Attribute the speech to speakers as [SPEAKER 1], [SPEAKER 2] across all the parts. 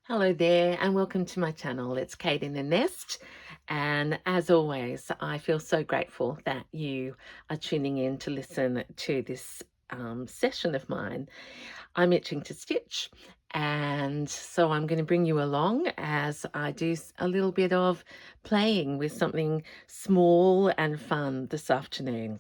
[SPEAKER 1] Hello there and welcome to my channel. It's Kate in the Nest, and as always I feel so grateful that you are tuning in to listen to this session of mine. I'm itching to stitch, and so I'm going to bring you along as I do a little bit of playing with something small and fun this afternoon.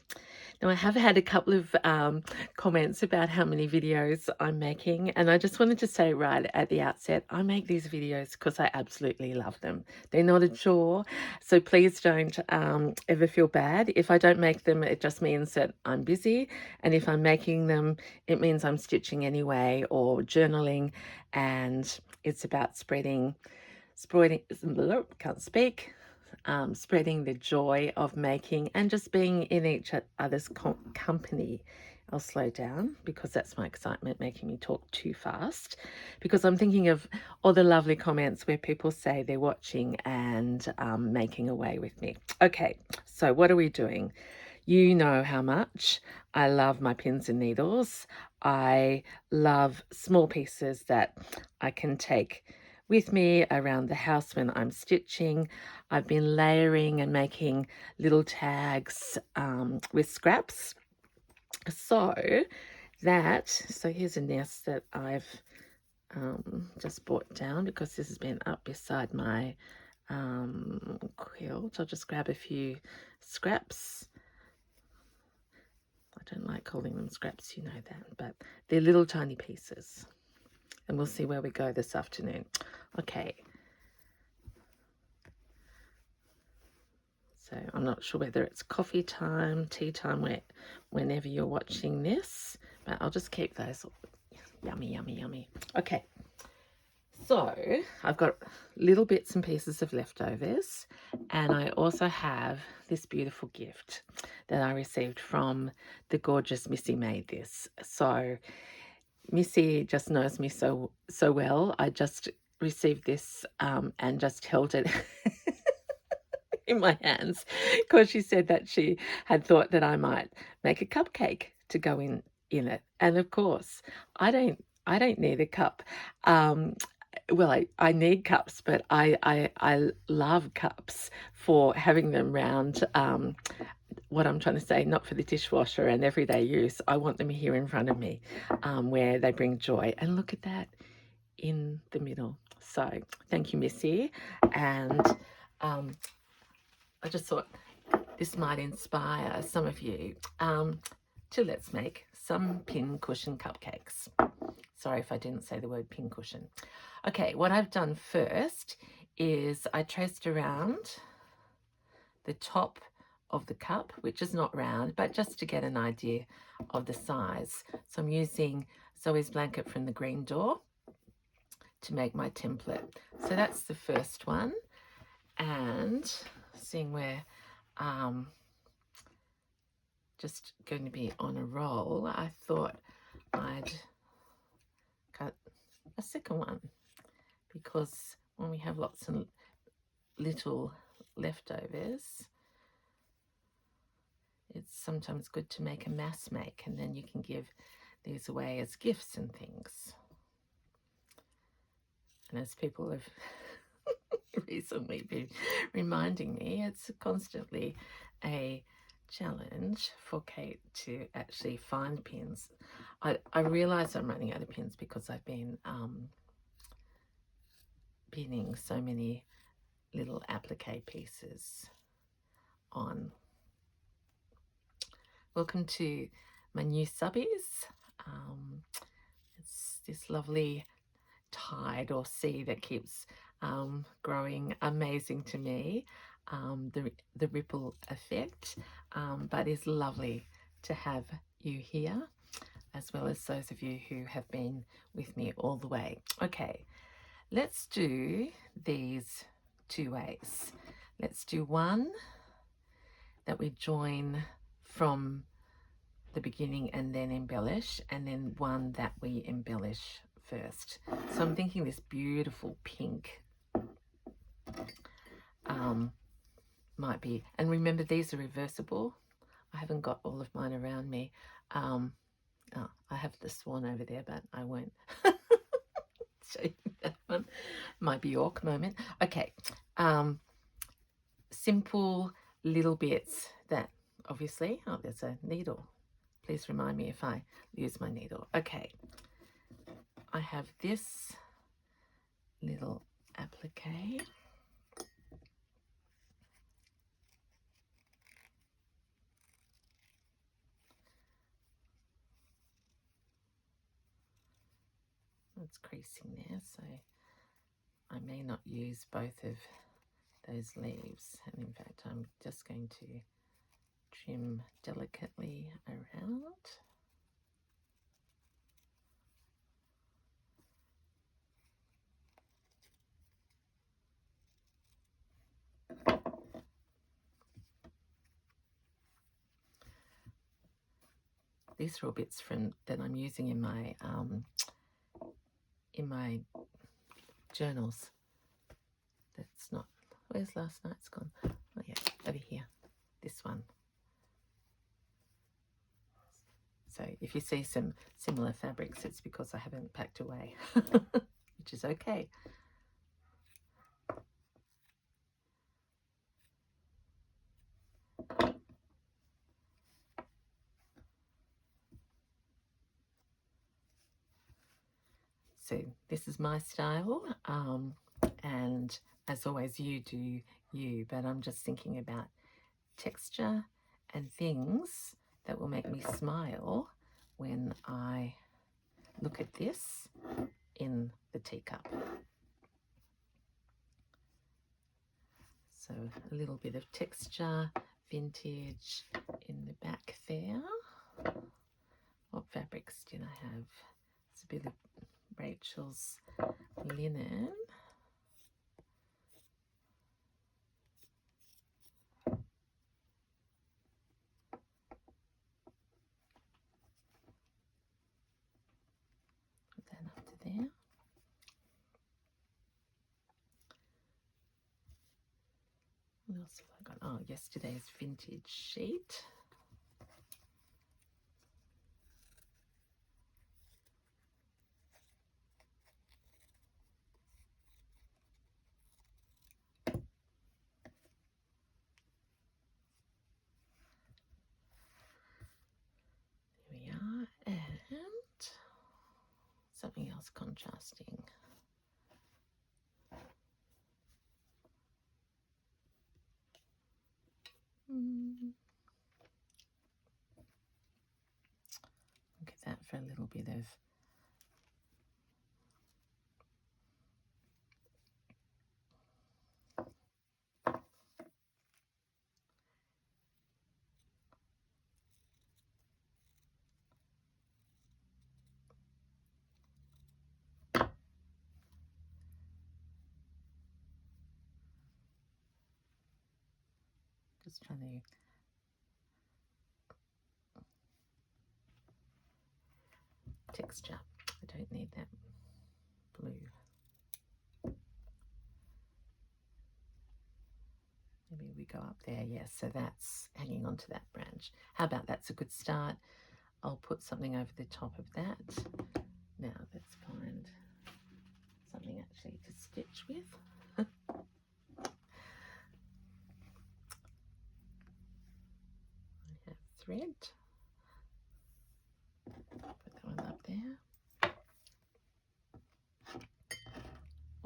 [SPEAKER 1] Now, I have had a couple of comments about how many videos I'm making, and I just wanted to say right at the outset, I make these videos because I absolutely love them. They're not a chore, so please don't ever feel bad. If I don't make them, it just means that I'm busy, and if I'm making them, it means I'm stitching anyway or journaling, and it's about spreading, can't speak, spreading the joy of making and just being in each other's company. I'll slow down because that's my excitement making me talk too fast, because I'm thinking of all the lovely comments where people say they're watching and making away with me. Okay, so what are we doing? You know how much I love my pins and needles. I love small pieces that I can take with me around the house when I'm stitching. I've been layering and making little tags with scraps. So here's a nest that I've just brought down because this has been up beside my quilt. I'll just grab a few scraps. I don't like calling them scraps, you know that, but they're little tiny pieces. And we'll see where we go this afternoon. Okay. So I'm not sure whether it's coffee time, tea time, whenever you're watching this, but I'll just keep those. Yummy, yummy, yummy. Okay. So I've got little bits and pieces of leftovers, and I also have this beautiful gift that I received from the gorgeous Missy made this. So Missy just knows me so well. I just received this and just held it in my hands because she said that she had thought that I might make a cupcake to go in it. And of course, I don't need a cup. Well, I need cups, but I love cups for having them round. What I'm trying to say, not for the dishwasher and everyday use. I want them here in front of me, where they bring joy. And look at that in the middle. So thank you, Missy. And I just thought this might inspire some of you to let's make some pincushion cupcakes. Sorry if I didn't say the word pincushion. Okay, what I've done first is I traced around the top of the cup, which is not round, but just to get an idea of the size. So I'm using Zoe's blanket from the Green Door to make my template. So that's the first one. And seeing where just going to be on a roll, I thought I'd cut a second one, because when we have lots of little leftovers, it's sometimes good to make a mass make, and then you can give these away as gifts and things. And as people have recently been reminding me, it's constantly a challenge for Kate to actually find pins. I realise I'm running out of pins because I've been pinning so many little applique pieces on. Welcome to my new subbies. It's this lovely tide or sea that keeps growing. Amazing to me, the ripple effect, but it's lovely to have you here, as well as those of you who have been with me all the way. Okay, let's do these two ways. Let's do one that we join from the beginning and then embellish, and then one that we embellish first. So I'm thinking this beautiful pink might be, and remember these are reversible. I haven't got all of mine around me. Oh, I have the swan over there, but I won't show you that one. My Bjork moment. Okay. Simple little bits that obviously, oh, there's a needle. Please remind me if I use my needle. Okay. I have this little applique. It's creasing there, so I may not use both of those leaves. And in fact, I'm just going to trim delicately around. These are all bits from that I'm using in my journals. That's not. Where's last night's gone? Oh yeah, over here. This one. So if you see some similar fabrics, it's because I haven't packed away, which is okay. So this is my style, and as always, you do you, but I'm just thinking about texture and things that will make me smile when I look at this in the teacup. So a little bit of texture, vintage in the back there. What fabrics did I have? It's a bit of Rachel's linen. Put that up to there. What else have I got? Oh, yesterday's vintage sheet. Here we are, and something else contrasting. Look at that for a little bit of just trying to texture. I don't need that blue. Maybe we go up there. Yes, so that's hanging onto that branch. How about that's a good start? I'll put something over the top of that. Now let's find something actually to stitch with. I have thread. Put that one up there.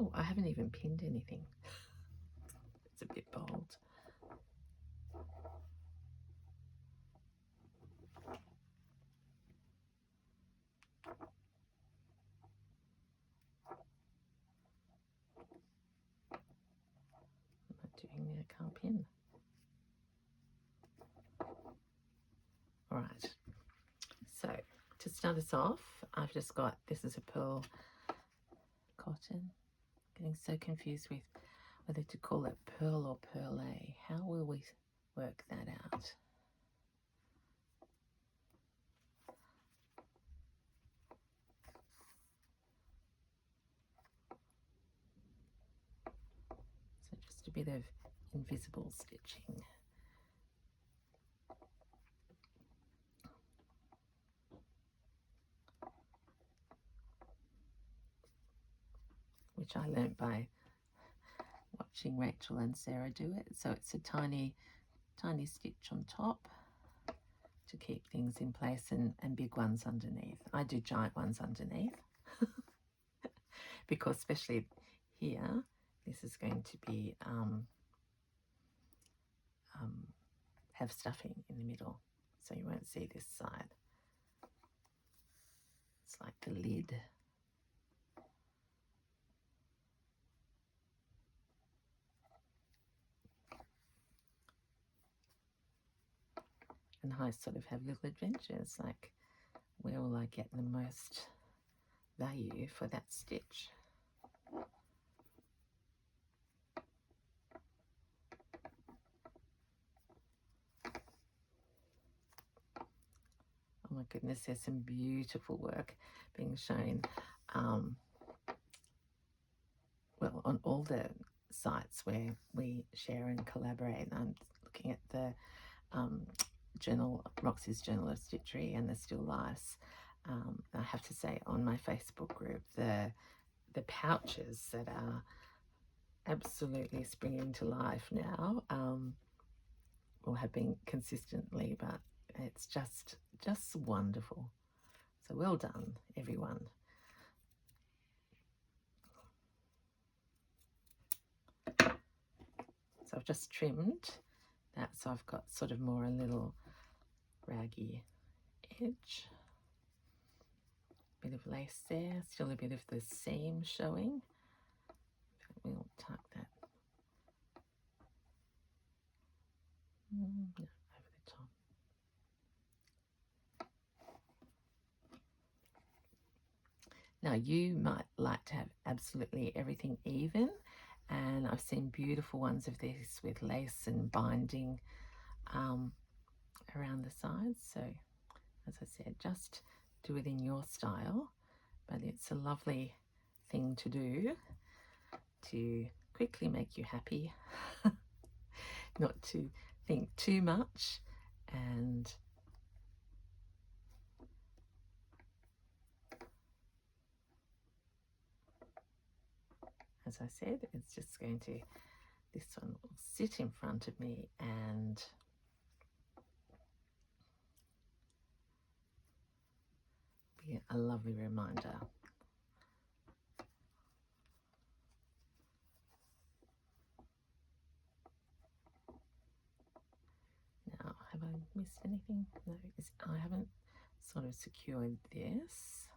[SPEAKER 1] Oh, I haven't even pinned anything. It's a bit bold. I'm not doing there, I can't pin. All right. So to start us off, I've just got, this is a pearl cotton. Getting so confused with whether to call it pearl or perlé. How will we work that out? So just a bit of invisible stitching. Which which I learnt by watching Rachel and Sarah do it. So it's a tiny stitch on top to keep things in place, and big ones underneath. I do giant ones underneath because especially here, this is going to be have stuffing in the middle, so you won't see this side. It's like the lid. And I sort of have little adventures, like where will I get the most value for that stitch? Oh my goodness, there's some beautiful work being shown. Well, on all the sites where we share and collaborate. I'm looking at the journal, Roxy's Journal of Stitchery, and the Still Lifes. I have to say, on my Facebook group, the pouches that are absolutely springing to life now, or have been consistently, but it's just wonderful. So well done, everyone. So I've just trimmed that, so I've got sort of more a little raggy edge. Bit of lace there, still a bit of the seam showing. We'll tuck that over the top. Now you might like to have absolutely everything even, and I've seen beautiful ones of this with lace and binding around the sides. So as I said, just do it in your style, but it's a lovely thing to do to quickly make you happy, not to think too much, and as I said, it's just going to, this one will sit in front of me and be a lovely reminder. Now, have I missed anything? No, I haven't sort of secured this,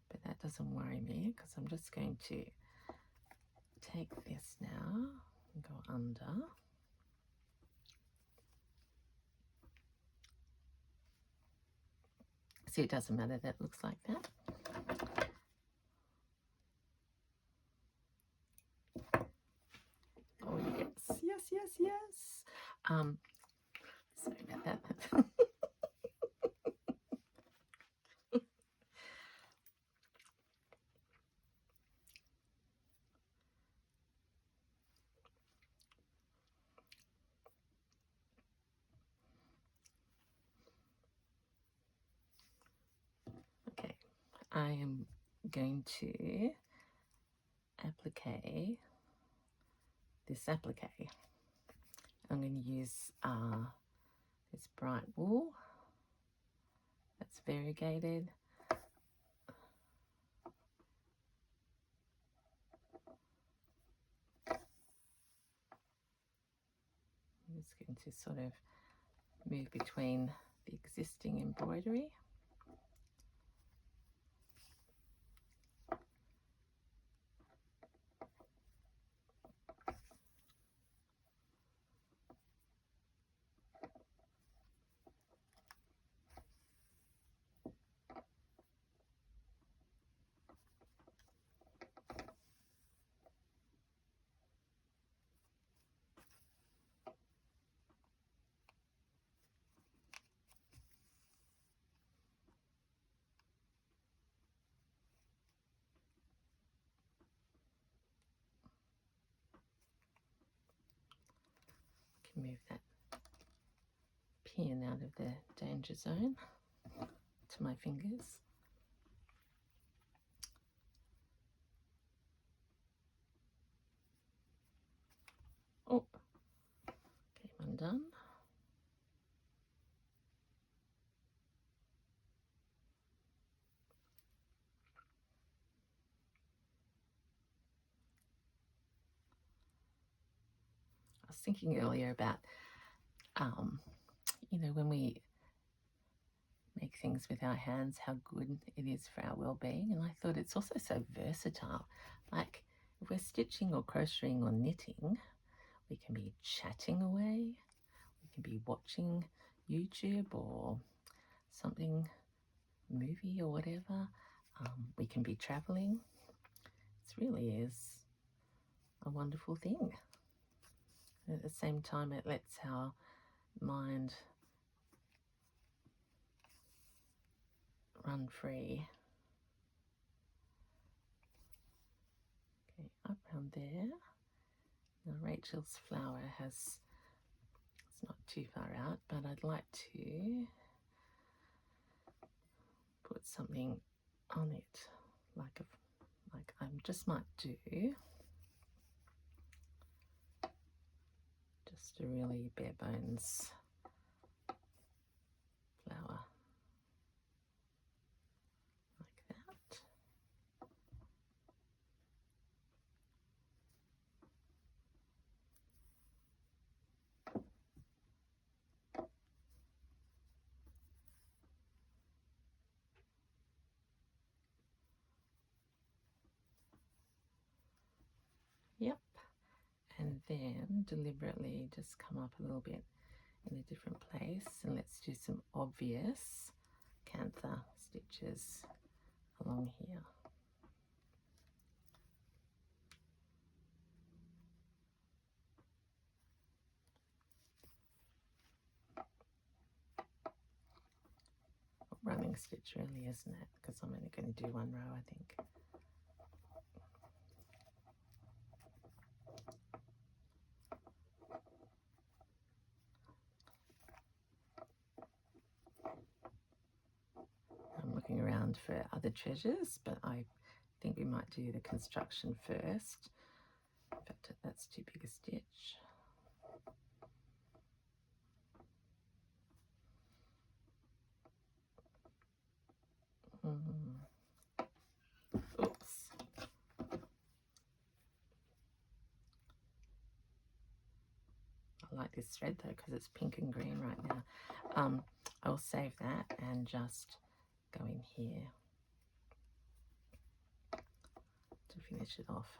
[SPEAKER 1] but that doesn't worry me because I'm just going to take this now and go under. See, it doesn't matter, that looks like that. Oh yes, yes, yes, yes. Sorry about that. Okay, I am going to applique this applique. I'm going to use this bright wool that's variegated. I'm just going to sort of move between the existing embroidery. Move that pin out of the danger zone to my fingers. undone. I was thinking earlier about, when we make things with our hands, how good it is for our well-being. And I thought it's also so versatile. Like if we're stitching or crocheting or knitting, we can be chatting away, we can be watching YouTube or something, movie or whatever. We can be traveling. It really is a wonderful thing. And at the same time, it lets our mind run free. Okay, up around there. Now Rachel's flower it's not too far out, but I'd like to put something on it, like I just might do just a really bare bones flower like that. Yep, and then deliberately just come up a little bit in a different place, and let's do some obvious cantha stitches along here. Running stitch really, isn't it? Because I'm only going to do one row, I think. I'm looking around for other treasures, but I think we might do the construction first. In fact, that's too big a stitch. Oops. I like this thread though because it's pink and green right now. I'll save that and just go in here to finish it off.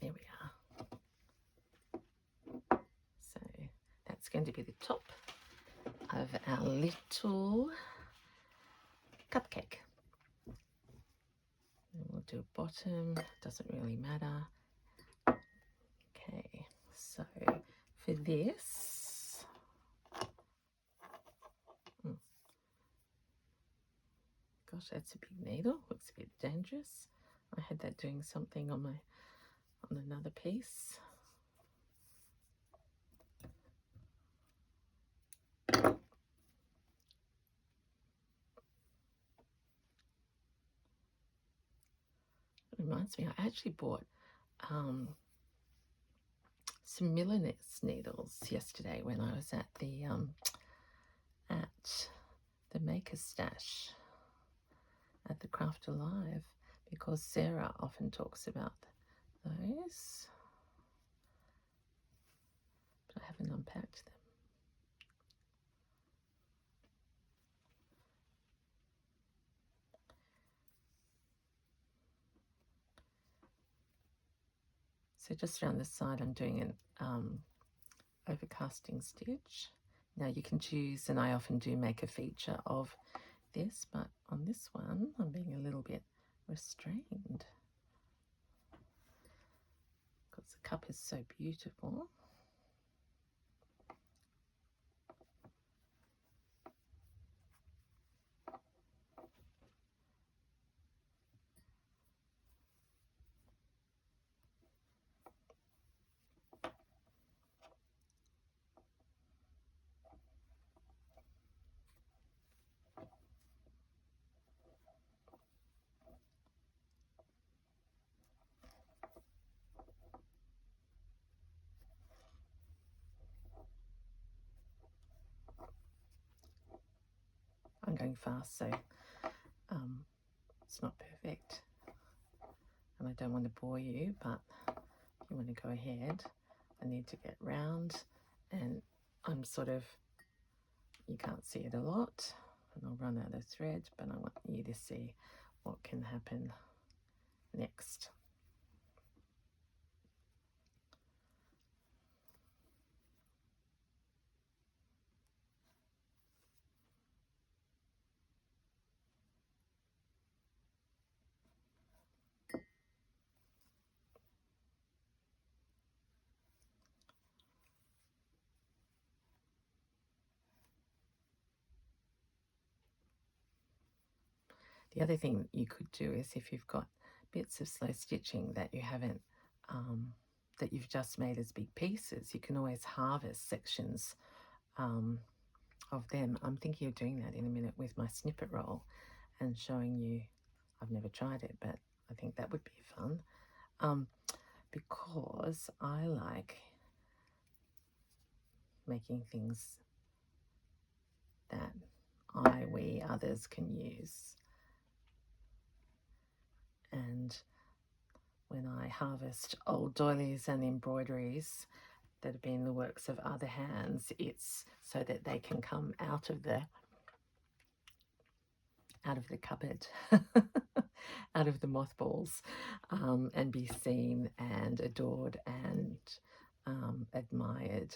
[SPEAKER 1] There we are. So that's going to be the top of our little cupcake. And we'll do a bottom, doesn't really matter. Okay, so for this, gosh, that's a big needle, looks a bit dangerous. I had that doing something on another piece. It reminds me, I actually bought some Milliners needles yesterday when I was at the Maker's Stash at the Craft Alive, because Sarah often talks about those, but I haven't unpacked them. So just around the side, I'm doing an overcasting stitch. Now you can choose, and I often do make a feature of this, but on this one, I'm being a little bit restrained because the cup is so beautiful. going fast, so it's not perfect. And I don't want to bore you, but if you want to go ahead, I need to get round, and I'm sort of, you can't see it a lot, and I'll run out of thread, but I want you to see what can happen next. The other thing you could do is, if you've got bits of slow stitching that you haven't, that you've just made as big pieces, you can always harvest sections of them. I'm thinking of doing that in a minute with my snippet roll and showing you. I've never tried it, but I think that would be fun, because I like making things that we, others can use. And when I harvest old doilies and embroideries that have been the works of other hands, it's so that they can come out of the cupboard, out of the mothballs, and be seen and adored and admired.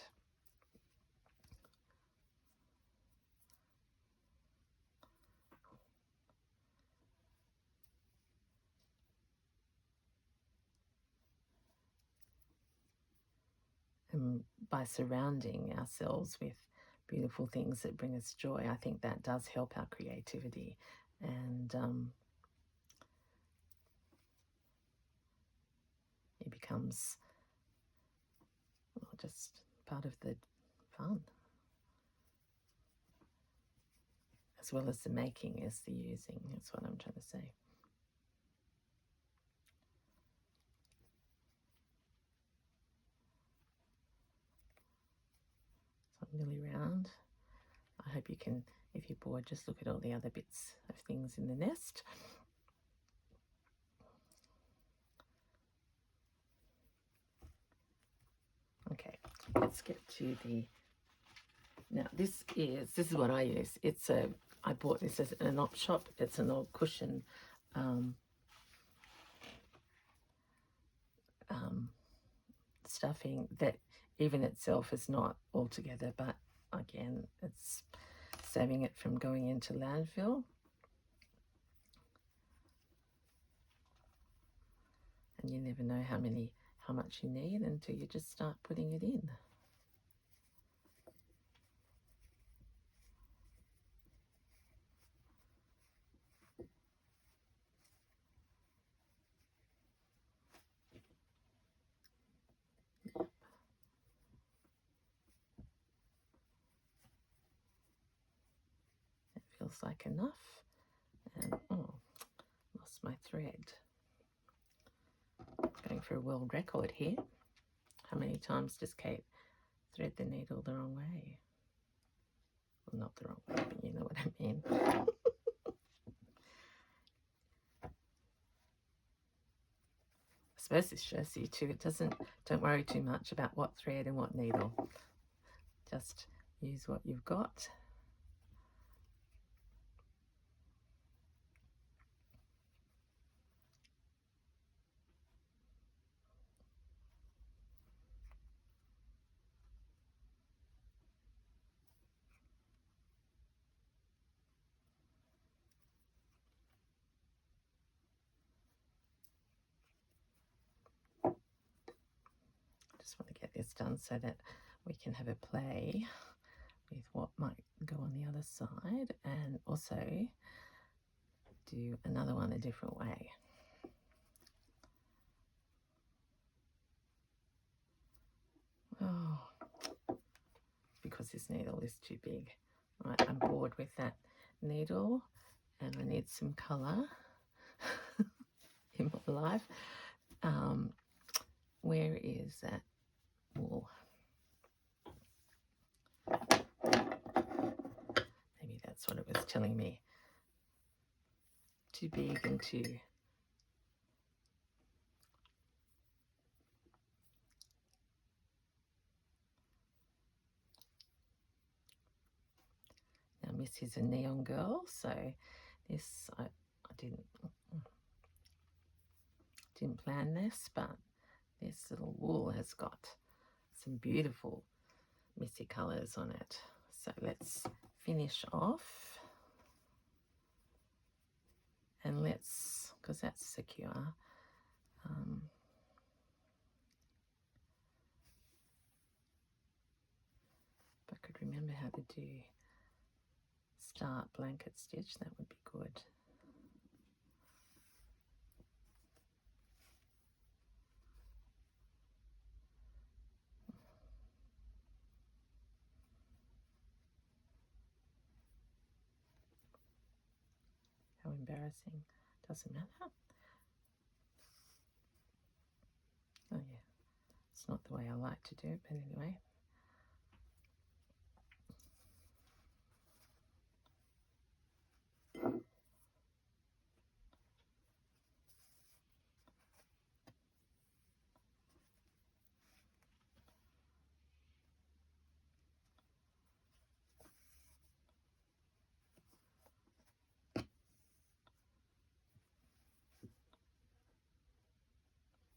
[SPEAKER 1] And by surrounding ourselves with beautiful things that bring us joy, I think that does help our creativity, and it becomes, well, just part of the fun, as well as the making is the using. That's what I'm trying to say. So I'm nearly round. I hope you can, if you're bored, just look at all the other bits of things in the nest. Okay, let's get to the, now this is what I use. It's a, I bought this as an op shop. It's an old cushion stuffing that even itself is not all together, but again, it's saving it from going into landfill. And you never know how much you need until you just start putting it in. It feels like enough. And oh, lost my thread. Going for a world record here. How many times does Kate thread the needle the wrong way? Well, not the wrong way, but you know what I mean. I suppose this shows you too, don't worry too much about what thread and what needle. Just use what you've got. Just want to get this done so that we can have a play with what might go on the other side, and also do another one a different way. Oh, because this needle is too big. Right, I'm bored with that needle and I need some colour in my life. Where is that wool? Maybe that's what it was telling me. Too big and too... Now Miss is a neon girl, so this I didn't plan this, but this little wool has got some beautiful Missy colours on it. So let's finish off, and let's, because that's secure, if I could remember how to do start blanket stitch, that would be good. How embarrassing. Doesn't matter. Oh yeah, it's not the way I like to do it, but anyway.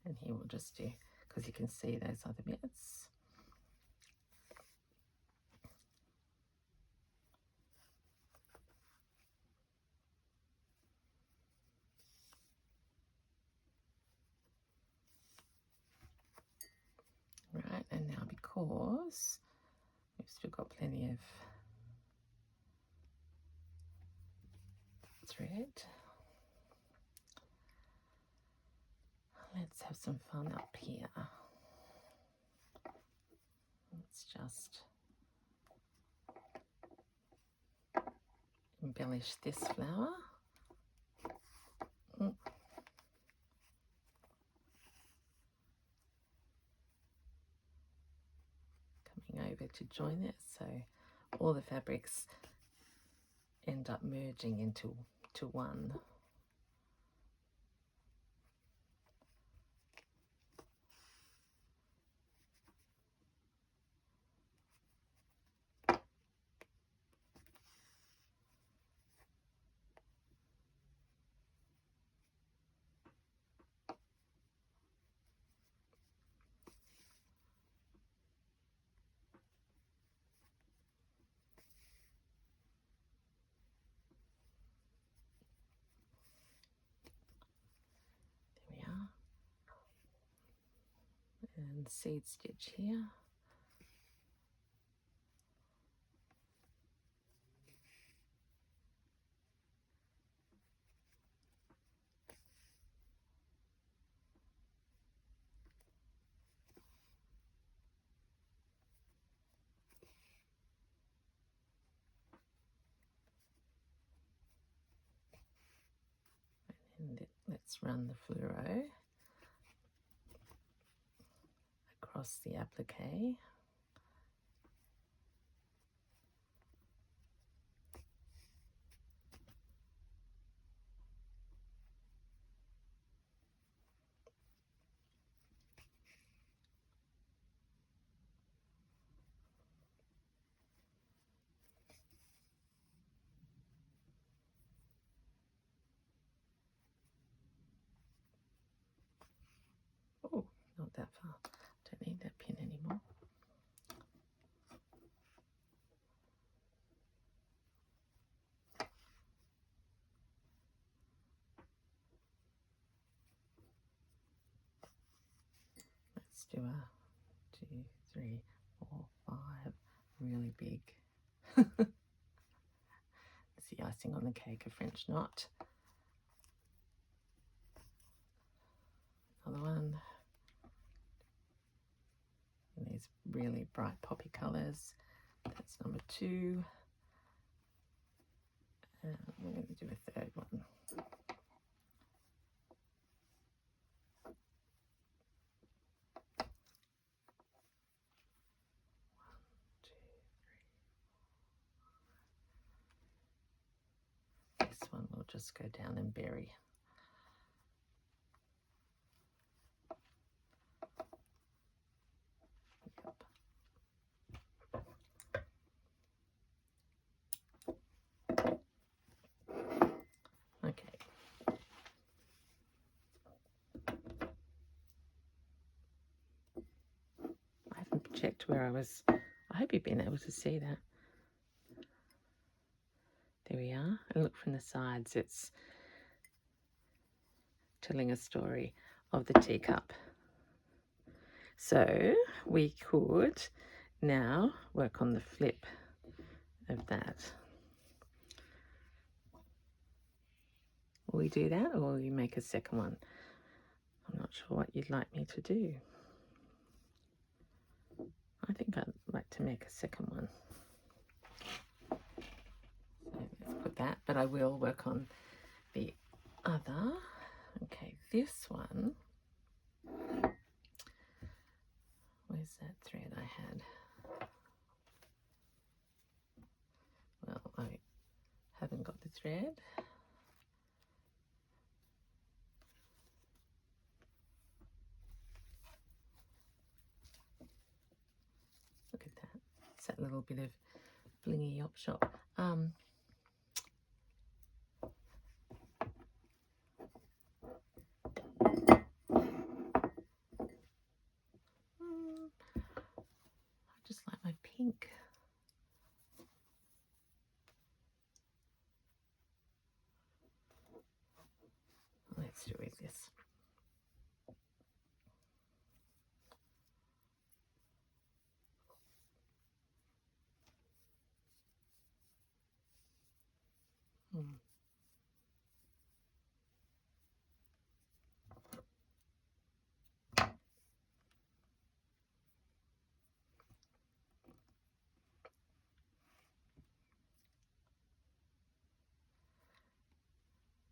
[SPEAKER 1] And here we'll just do, because you can see those other bits. Right, and now because we've still got plenty of thread, let's have some fun up here. Let's just embellish this flower. Coming over to join it, so all the fabrics end up merging into one. And seed stitch here. And let's run the fluoro across the applique. Oh, not that far. Don't need that pin anymore. Let's do a 2, 3, 4, 5 really big. It's the icing on the cake, a French knot. Another one. And these really bright poppy colours. That's number 2. And we're going to do a third one. 1, 2, 3. just go down and bury. Okay. I haven't checked where I was. I hope you've been able to see that. There we are. And look from the sides, it's telling a story of the teacup. So we could now work on the flip of that. Will we do that, or will you make a second one? I'm not sure what you'd like me to do. I think I'd like to make a second one. So let's put that, but I will work on the other. Okay, this one. Where's that thread I had? Well, I haven't got the thread. Look at that. It's that little bit of blingy op shop. I just like my pink. Let's do with this.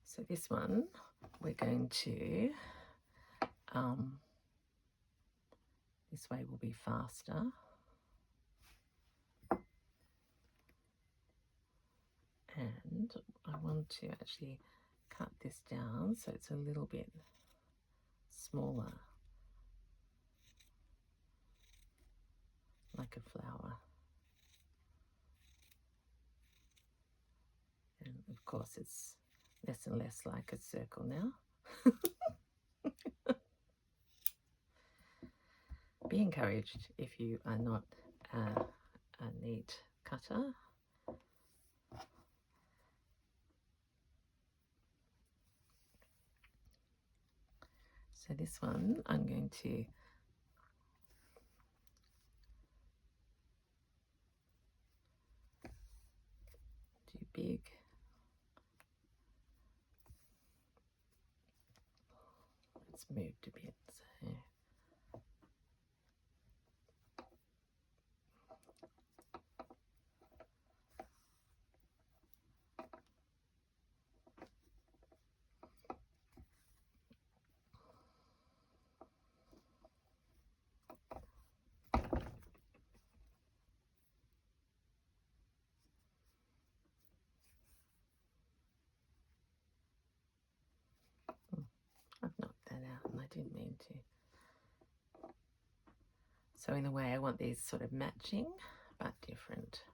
[SPEAKER 1] So this one, we're going to, this way will be faster. And I want to actually cut this down so it's a little bit smaller, like a flower. And of course it's less and less like a circle now. Be encouraged if you are not a neat cutter. So this one I'm going to do big. It's moved a bit, so I've knocked that out and I didn't mean to. So in a way I want these sort of matching but different.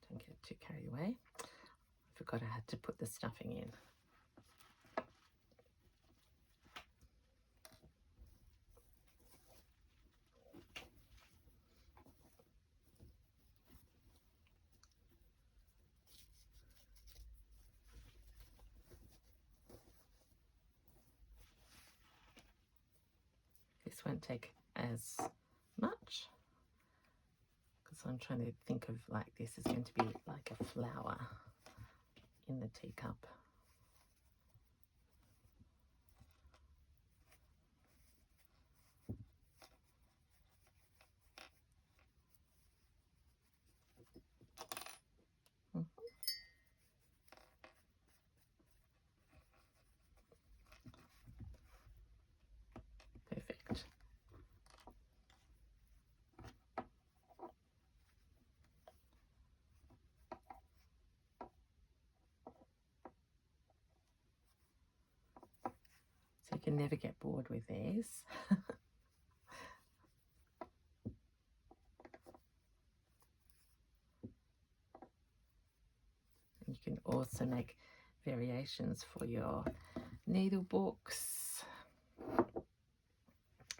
[SPEAKER 1] Don't get too carried away. I forgot I had to put the stuffing in. This won't take as much because I'm trying to think of like this is going to be like a flower in the teacup. can never get bored with these. You can also make variations for your needle books.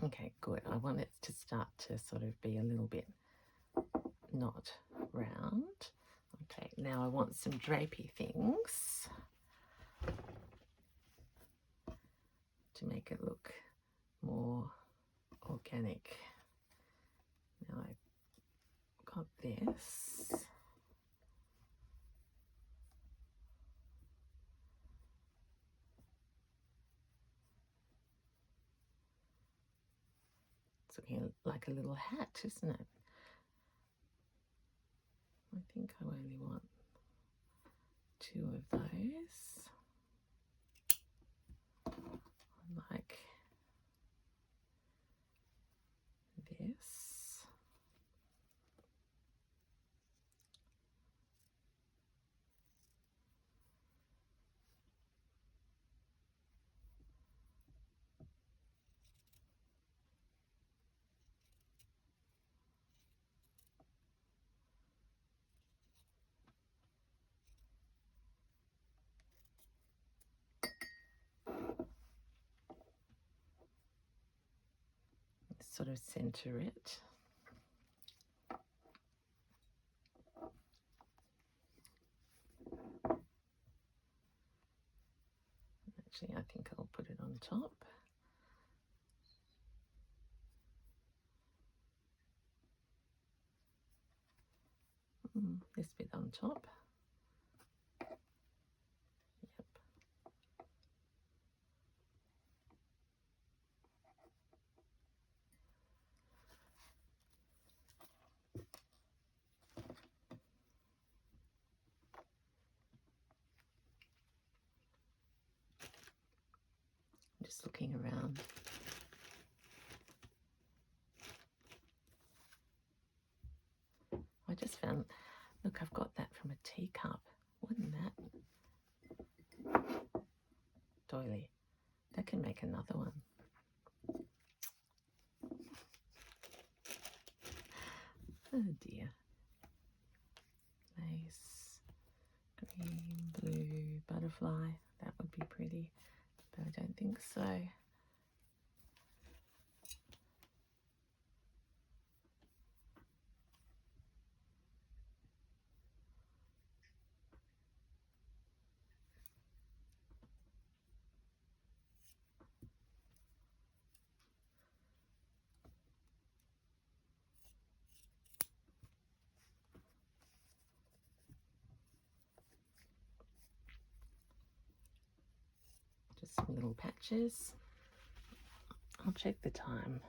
[SPEAKER 1] Okay, good. I want it to start to sort of be a little bit not round. Okay, now I want some drapey things to make it look more organic. Now I've got this. It's looking like a little hat, isn't it? I think I only want 2 of those. Like this. Sort of center it. Actually, I think I'll put it on top. This bit on top. Yep. Just looking around. I just found, look, I've got that from a teacup. Wouldn't that doily? That can make another one. Oh dear. Lace, green, blue, butterfly. That would be pretty, but I don't think so. Just some little patches. I'll check the time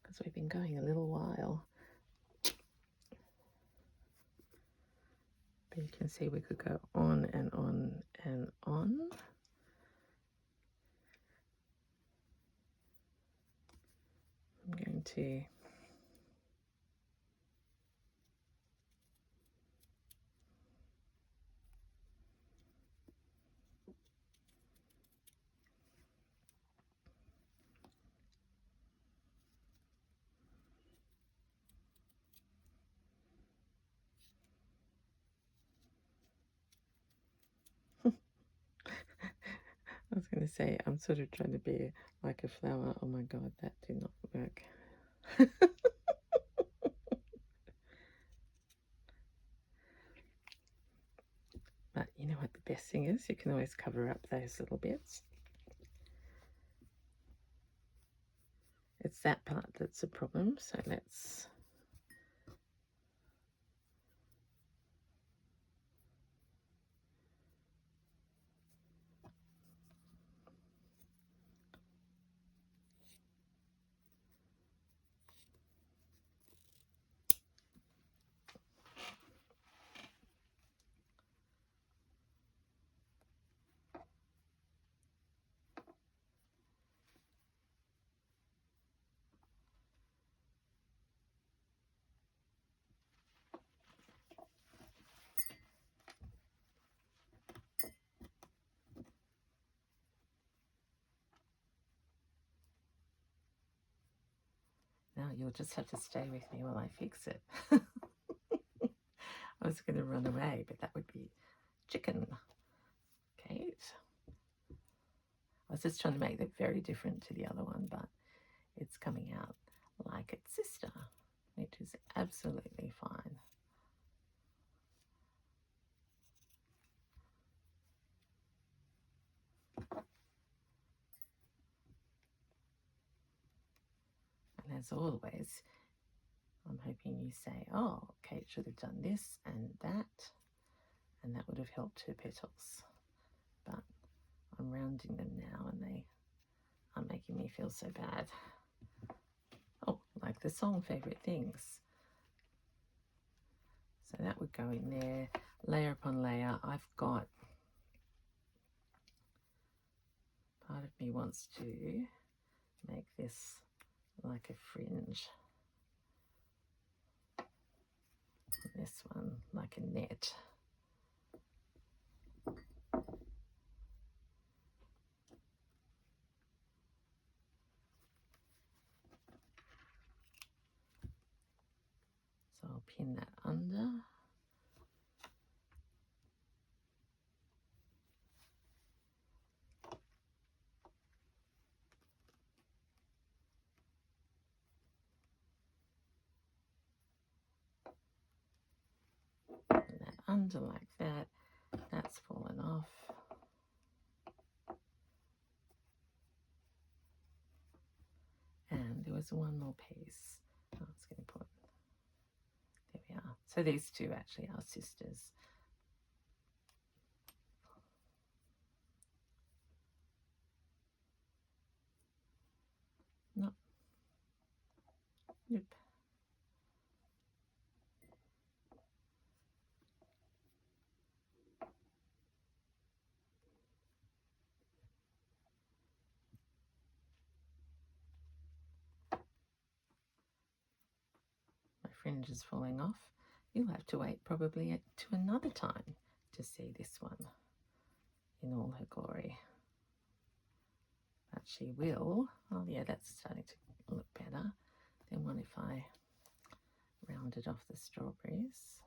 [SPEAKER 1] because we've been going a little while. But you can see we could go on and on and on. I'm going to I was going to say, I'm sort of trying to be like a flower. Oh my God, that did not work. But you know what the best thing is? You can always cover up those little bits. It's that part that's a problem, so let's... Now you'll just have to stay with me while I fix it. I was going to run away, but that would be chicken. Kate. I was just trying to make it very different to the other one, but it's coming out like its sister, which is absolutely fine. And as always, I'm hoping you say, oh, Kate should have done this and that would have helped her petals. But I'm rounding them now and they are making me feel so bad. Oh, like the song Favorite Things. So that would go in there, layer upon layer. I've got, part of me wants to make this like a fringe. This one like a net. So I'll pin that under. Pin that under like that. That's fallen off. And there was one more piece. I was going to put, there we are. So these two actually are sisters. No. Nope. My fringe is falling off. You'll have to wait probably to another time to see this one in all her glory. But she will. Oh yeah, that's starting to look better. Then what if I rounded off the strawberries?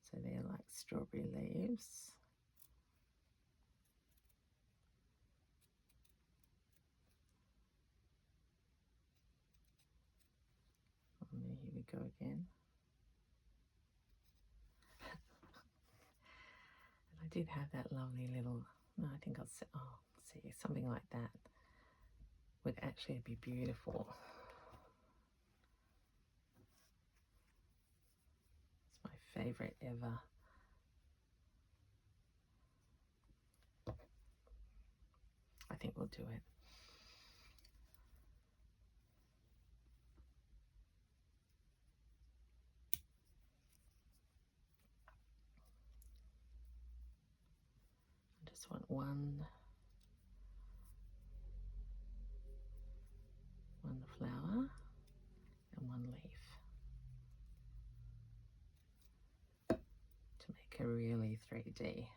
[SPEAKER 1] So they're like strawberry leaves. And here we go again. And I did have that lovely little, no, I think I'll say, oh, see, something like that would actually be beautiful. It's my favorite ever. I think we'll do it. I just want one flower and one leaf to make a really 3D.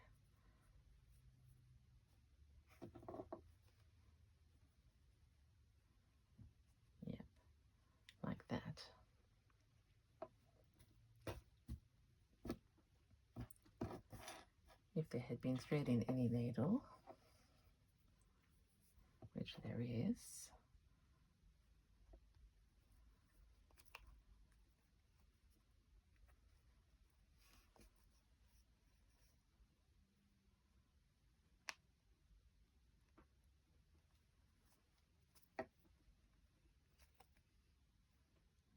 [SPEAKER 1] Yep, like that. If there had been thread in any needle, which there is,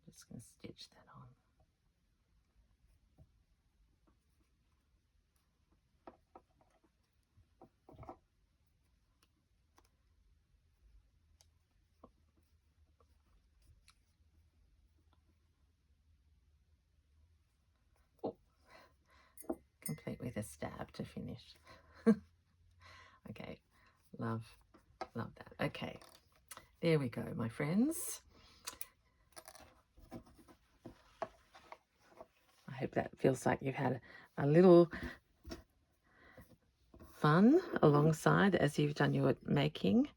[SPEAKER 1] I'm just going to stitch that on. Complete with a stab to finish. Okay, love that. Okay, there we go, my friends. I hope that feels like you've had a little fun alongside as you've done your making.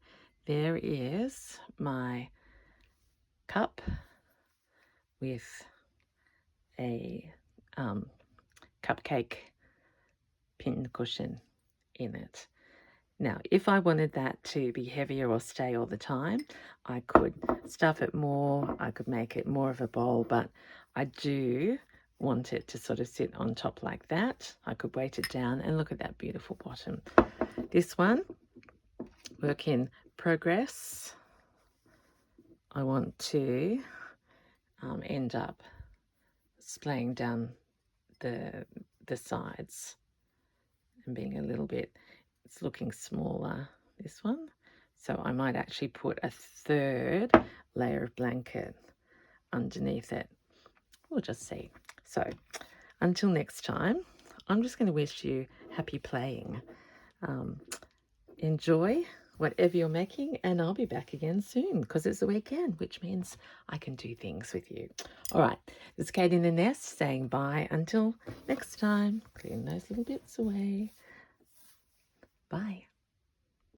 [SPEAKER 1] there is my cup with a cupcake pincushion in it. Now, if I wanted that to be heavier or stay all the time, I could stuff it more, I could make it more of a bowl, but I do want it to sort of sit on top like that. I could weight it down, and look at that beautiful bottom. This one, work in progress. I want to end up splaying down the sides and being a little bit, it's looking smaller, this one. So I might actually put a third layer of blanket underneath it. We'll just see. So until next time, I'm just going to wish you happy playing. Enjoy whatever you're making, and I'll be back again soon because it's the weekend, which means I can do things with you. All right, this is Kate in the Nest saying bye until next time. Clean those little bits away. Bye.